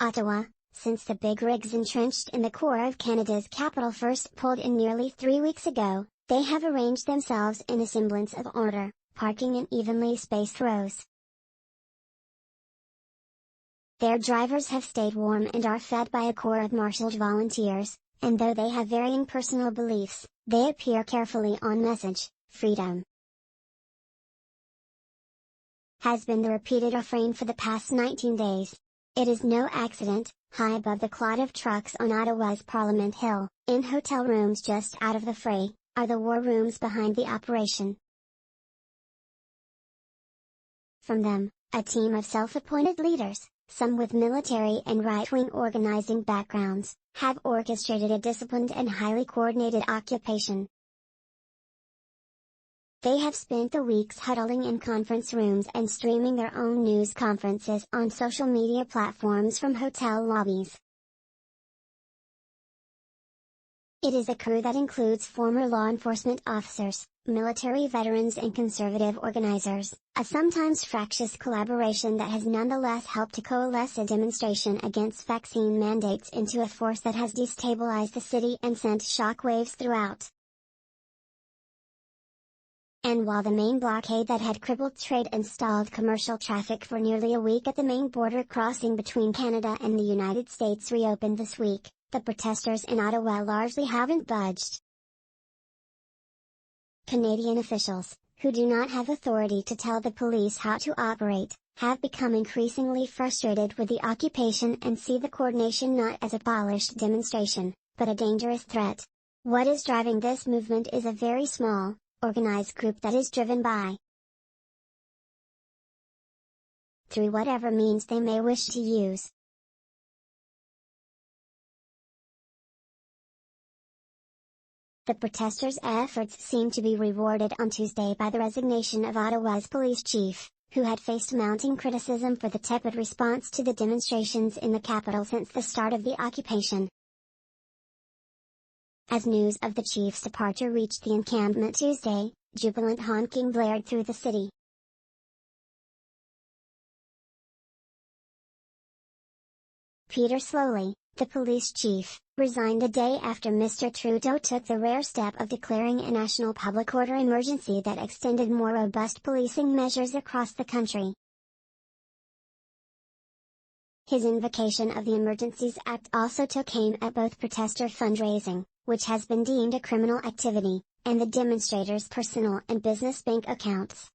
Ottawa, since the big rigs entrenched in the core of Canada's capital first pulled in nearly 3 weeks ago, they have arranged themselves in a semblance of order, parking in evenly spaced rows. Their drivers have stayed warm and are fed by a corps of marshaled volunteers, and though they have varying personal beliefs, they appear carefully on message. Freedom has been the repeated refrain for the past 19 days. It is no accident, high above the clot of trucks on Ottawa's Parliament Hill, in hotel rooms just out of the fray, are the war rooms behind the operation. From them, a team of self-appointed leaders, some with military and right-wing organizing backgrounds, have orchestrated a disciplined and highly coordinated occupation. They have spent the weeks huddling in conference rooms and streaming their own news conferences on social media platforms from hotel lobbies. It is a crew that includes former law enforcement officers, military veterans and conservative organizers, a sometimes fractious collaboration that has nonetheless helped to coalesce a demonstration against vaccine mandates into a force that has destabilized the city and sent shockwaves throughout. And while the main blockade that had crippled trade and stalled commercial traffic for nearly a week at the main border crossing between Canada and the United States reopened this week, the protesters in Ottawa largely haven't budged. Canadian officials, who do not have authority to tell the police how to operate, have become increasingly frustrated with the occupation and see the coordination not as a polished demonstration, but a dangerous threat. What is driving this movement is a very small, organized group that is driven by, through whatever means they may wish to use. The protesters' efforts seem to be rewarded on Tuesday by the resignation of Ottawa's police chief, who had faced mounting criticism for the tepid response to the demonstrations in the capital since the start of the occupation. As news of the chief's departure reached the encampment Tuesday, jubilant honking blared through the city. Peter Slowly, the police chief, resigned the day after Mr. Trudeau took the rare step of declaring a national public order emergency that extended more robust policing measures across the country. His invocation of the Emergencies Act also took aim at both protester fundraising, which has been deemed a criminal activity, and the demonstrators' personal and business bank accounts.